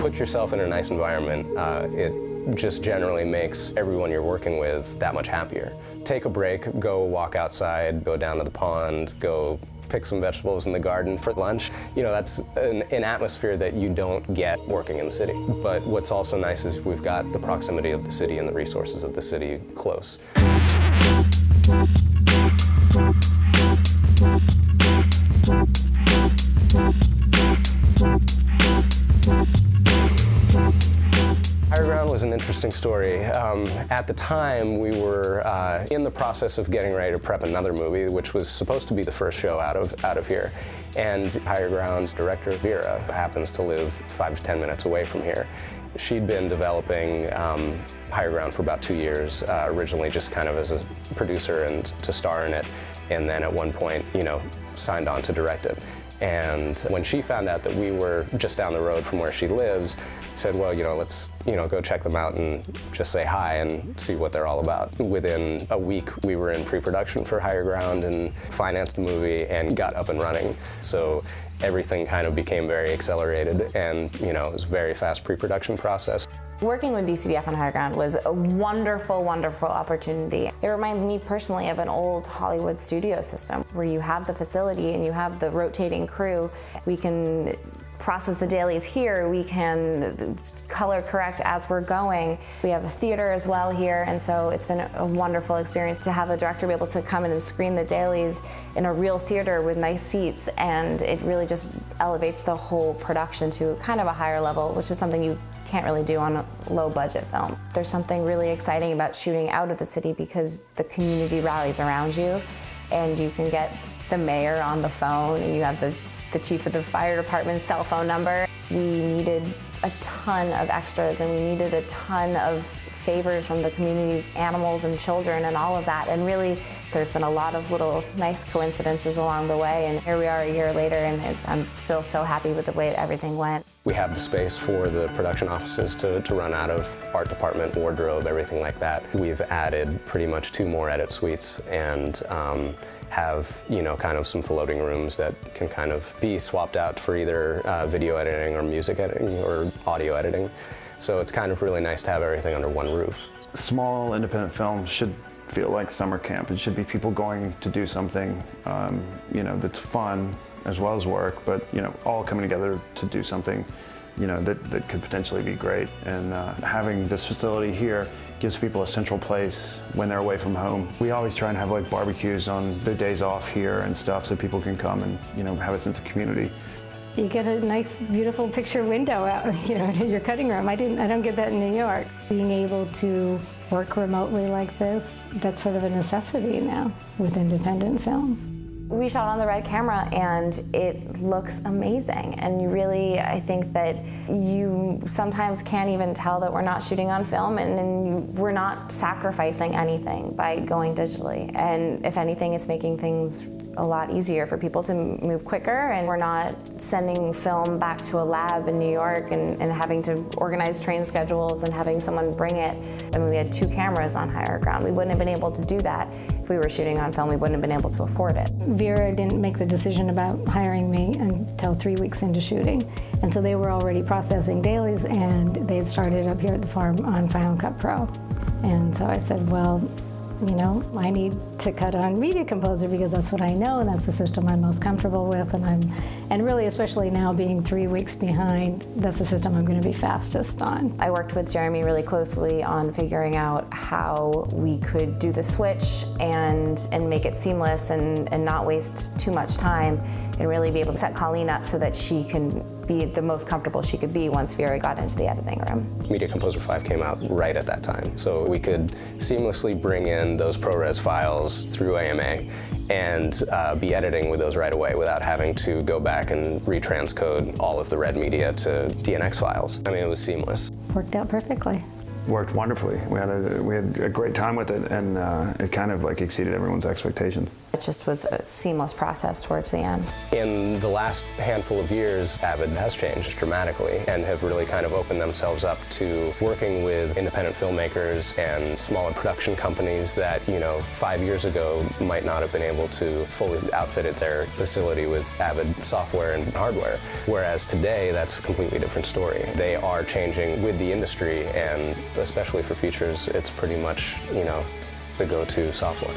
put yourself in a nice environment, it just generally makes everyone you're working with that much happier. Take a break, go walk outside, go down to the pond, go pick some vegetables in the garden for lunch. You know, that's an atmosphere that you don't get working in the city. But what's also nice is we've got the proximity of the city and the resources of the city close. Higher Ground was an interesting story. At the time, we were in the process of getting ready to prep another movie, which was supposed to be the first show out of here. And Higher Ground's director, Vera, happens to live 5 to 10 minutes away from here. She'd been developing Higher Ground for about 2 years, originally just kind of as a producer and to star in it, and then at one point, you know, signed on to direct it. And when she found out that we were just down the road from where she lives, said, well, you know, let's, you know, go check them out and just say hi and see what they're all about. Within a week, we were in pre-production for Higher Ground and financed the movie and got up and running. So everything kind of became very accelerated, and, you know, it was a very fast pre-production process. Working with BCDF on Higher Ground was a wonderful, wonderful opportunity. It reminds me personally of an old Hollywood studio system where you have the facility and you have the rotating crew. We can process the dailies here, we can color correct as we're going. We have a theater as well here, and so it's been a wonderful experience to have a director be able to come in and screen the dailies in a real theater with nice seats, and it really just elevates the whole production to kind of a higher level, which is something you can't really do on a low-budget film. There's something really exciting about shooting out of the city because the community rallies around you, and you can get the mayor on the phone, and you have the chief of the fire department's cell phone number. We needed a ton of extras, and we needed a ton of favors from the community, animals and children and all of that. And really, there's been a lot of little nice coincidences along the way, and here we are a year later, and I'm still so happy with the way everything went. We have the space for the production offices to run out of, art department, wardrobe, everything like that. We've added pretty much 2 more edit suites, and have, you know, kind of some floating rooms that can kind of be swapped out for either video editing or music editing or audio editing. So it's kind of really nice to have everything under one roof. Small independent film should feel like summer camp. It should be people going to do something, you know, that's fun as well as work, but, you know, all coming together to do something, you know, that could potentially be great. And having this facility here gives people a central place when they're away from home. We always try and have like barbecues on the days off here and stuff, so people can come and, you know, have a sense of community. You get a nice, beautiful picture window out, you know, in your cutting room. I don't get that in New York. Being able to work remotely like this, that's sort of a necessity now with independent film. We shot on the Red camera, and it looks amazing. And you really, I think that you sometimes can't even tell that we're not shooting on film, and we're not sacrificing anything by going digitally. And if anything, it's making things a lot easier for people to move quicker, and we're not sending film back to a lab in New York and having to organize train schedules and having someone bring it. I mean, we had 2 cameras on Higher Ground. We wouldn't have been able to do that if we were shooting on film. We wouldn't have been able to afford it. Vera didn't make the decision about hiring me until 3 weeks into shooting, and so they were already processing dailies, and they had started up here at the farm on Final Cut Pro. And so I said, well, you know, I need to cut on Media Composer because that's what I know, and that's the system I'm most comfortable with, and really, especially now being 3 weeks behind, that's the system I'm going to be fastest on. I worked with Jeremy really closely on figuring out how we could do the switch and make it seamless and not waste too much time, and really be able to set Colleen up so that she can be the most comfortable she could be once Vera got into the editing room. Media Composer 5 came out right at that time, so we could seamlessly bring in those ProRes files through AMA and be editing with those right away without having to go back and retranscode all of the red media to DNX files. I mean, it was seamless. Worked out perfectly. worked wonderfully. We had a great time with it, and it kind of like exceeded everyone's expectations. It just was a seamless process towards the end. In the last handful of years, Avid has changed dramatically and have really kind of opened themselves up to working with independent filmmakers and smaller production companies that, 5 years ago might not have been able to fully outfit their facility with Avid software and hardware. Whereas today, that's a completely different story. They are changing with the industry, and especially for features, it's pretty much, the go-to software.